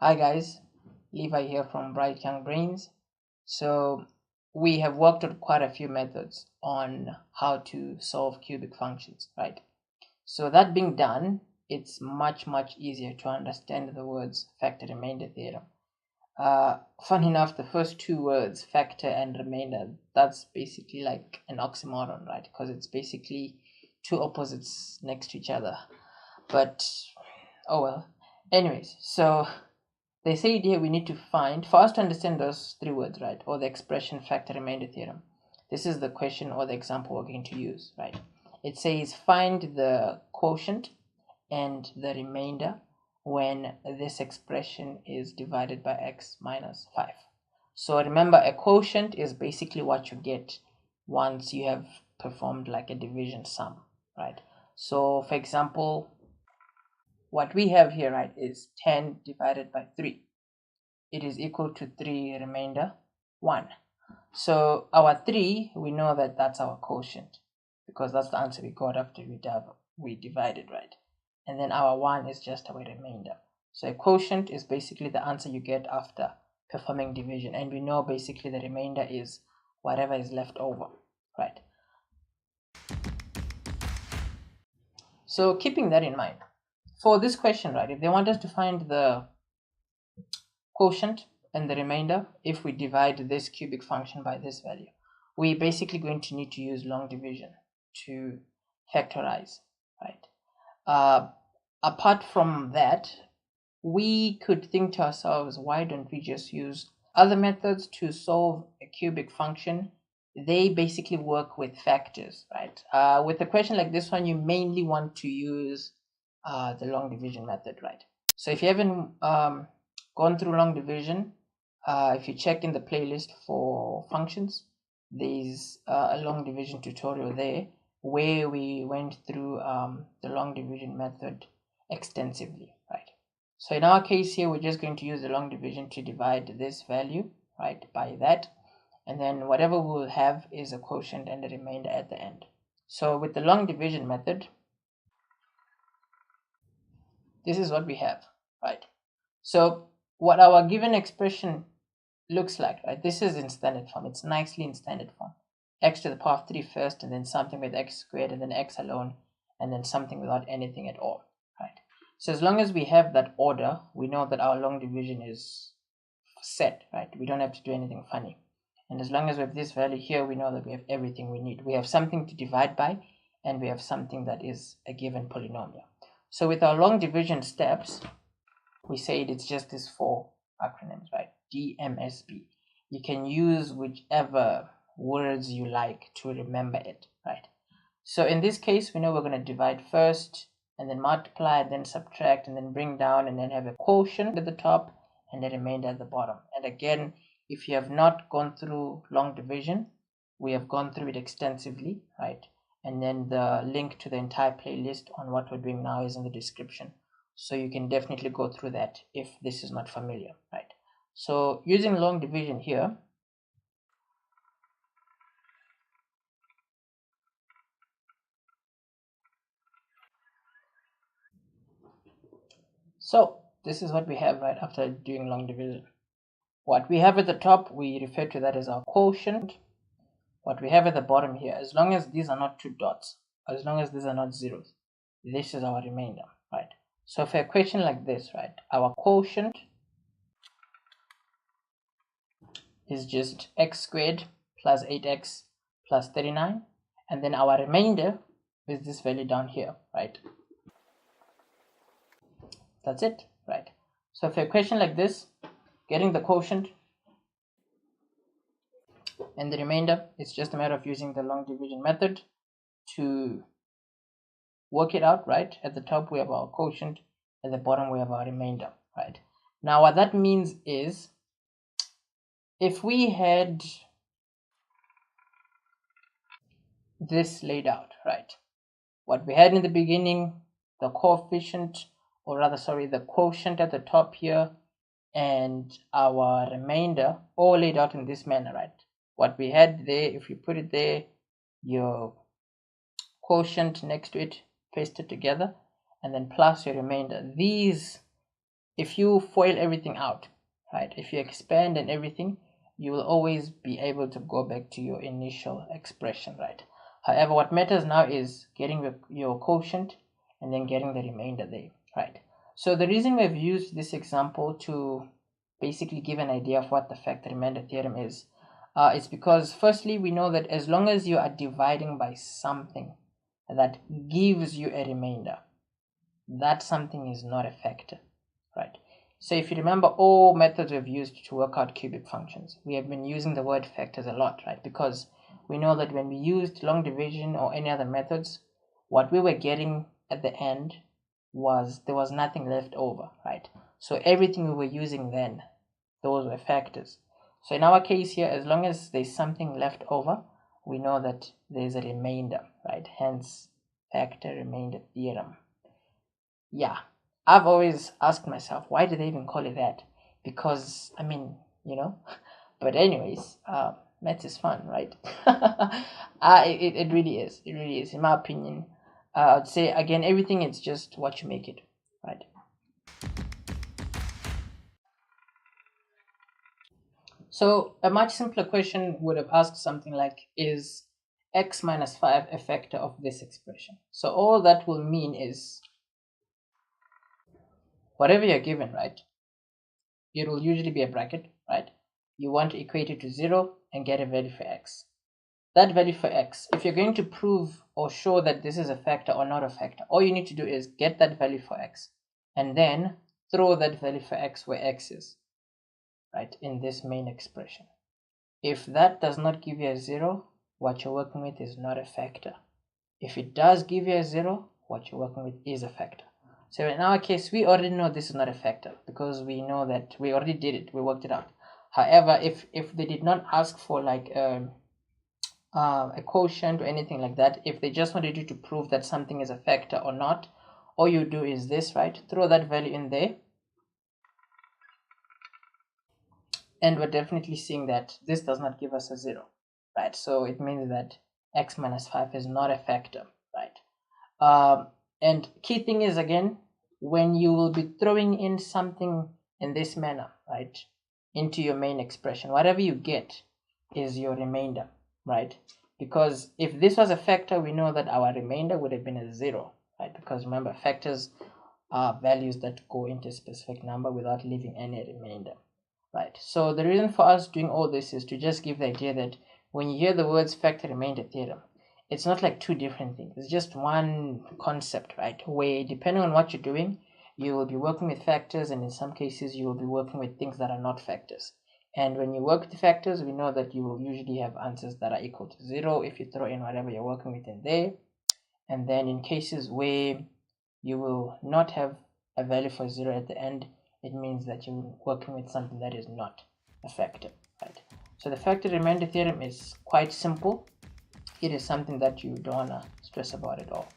Hi guys, Levi here from Bright Young Brains. So we have worked on quite a few methods on how to solve cubic functions, right? So that being done, it's much easier to understand the words factor remainder theorem. Funny enough, the first two words, factor and remainder, that's basically like an oxymoron, right? Because it's basically two opposites next to each other. But oh well. Anyways, so they say here we need to find, for us to understand those three words, right, or the expression factor remainder theorem, this is the question or the example we're going to use, right? It says find the quotient and the remainder when this expression is divided by x minus 5. So remember, a quotient is basically what you get once you have performed like a division sum, right? So for example, what we have here, right, is 10 divided by 3. It is equal to 3 remainder 1. So our 3, we know that that's our quotient because that's the answer we got after we divided, right? And then our 1 is just our remainder. So a quotient is basically the answer you get after performing division. And we know basically the remainder is whatever is left over, right? So keeping that in mind, for this question, right, if they want us to find the quotient and the remainder, if we divide this cubic function by this value, we're basically going to need to use long division to factorize, right? Apart from that, we could think to ourselves, why don't we just use other methods to solve a cubic function? They basically work with factors, right? With a question like this one, you mainly want to use the long division method, right? So if you haven't gone through long division, if you check in the playlist for functions, there's a long division tutorial there where we went through the long division method extensively, right? So in our case here, we're just going to use the long division to divide this value, right, by that, and then whatever we will have is a quotient and a remainder at the end. So with the long division method, this is what we have, right? So what our given expression looks like, right? This is in standard form. It's nicely in standard form. X to the power of 3 first, and then something with x squared, and then x alone, and then something without anything at all, right? So as long as we have that order, we know that our long division is set, right? We don't have to do anything funny. And as long as we have this value here, we know that we have everything we need. We have something to divide by, and we have something that is a given polynomial. So with our long division steps, we said it's just these four acronyms, right? DMSB. You can use whichever words you like to remember it, right? So in this case, we know we're going to divide first, and then multiply, and then subtract, and then bring down, and then have a quotient at the top and a remainder at the bottom. And again, if you have not gone through long division, we have gone through it extensively, right? And then the link to the entire playlist on what we're doing now is in the description. So you can definitely go through that if this is not familiar, right? So using long division here, so this is what we have right after doing long division. What we have at the top, we refer to that as our quotient. What we have at the bottom here, as long as these are not two dots, as long as these are not zeros, this is our remainder, right? So for a question like this, right, our quotient is just x squared plus 8x plus 39, and then our remainder is this value down here, right? That's it, right? So for a question like this, getting the quotient and the remainder, it's just a matter of using the long division method to work it out, right? At the top we have our quotient, at the bottom we have our remainder, right? Now what that means is, if we had this laid out, right, what we had in the beginning, the coefficient, or rather sorry, the quotient at the top here, and our remainder all laid out in this manner, right? What we had there, if you put it there, your quotient next to it, paste it together, and then plus your remainder. These if you FOIL everything out, right, if you expand and everything, you will always be able to go back to your initial expression, right? However, what matters now is getting your quotient and then getting the remainder there, right? So the reason we've used this example to basically give an idea of what the factor-remainder theorem is because firstly, we know that as long as you are dividing by something that gives you a remainder, that something is not a factor, right? So if you remember all methods we've used to work out cubic functions, we have been using the word factors a lot, right? Because we know that when we used long division or any other methods, what we were getting at the end was there was nothing left over, right? So everything we were using then, those were factors. So in our case here, as long as there's something left over, we know that there's a remainder, right? Hence, factor-remainder theorem. Yeah, I've always asked myself, why do they even call it that? Because, I mean, but anyways, maths is fun, right? It really is. It really is. In my opinion, I'd say, again, everything is just what you make it, right? So a much simpler question would have asked something like, is x minus 5 a factor of this expression? So all that will mean is whatever you're given, right, it will usually be a bracket, right? You want to equate it to 0 and get a value for x. That value for x, if you're going to prove or show that this is a factor or not a factor, all you need to do is get that value for x and then throw that value for x where x is, right, in this main expression. If that does not give you a 0, what you're working with is not a factor. If it does give you a 0, what you're working with is a factor. So in our case, we already know this is not a factor because we know that we already did it, we worked it out. However, if they did not ask for like a quotient or anything like that, if they just wanted you to prove that something is a factor or not, all you do is this, right? Throw that value in there. And we're definitely seeing that this does not give us a 0, right? So it means that x minus 5 is not a factor, right? And key thing is, again, when you will be throwing in something in this manner, right, into your main expression, whatever you get is your remainder, right? Because if this was a factor, we know that our remainder would have been a 0, right? Because remember, factors are values that go into a specific number without leaving any remainder, right? So the reason for us doing all this is to just give the idea that when you hear the words factor-remainder theorem, it's not like two different things. It's just one concept, right? Where depending on what you're doing, you will be working with factors, and in some cases you will be working with things that are not factors. And when you work with factors, we know that you will usually have answers that are equal to 0 if you throw in whatever you're working with in there. And then in cases where you will not have a value for 0 at the end, it means that you're working with something that is not a factor, right? So the factor-remainder theorem is quite simple. It is something that you don't want to stress about at all.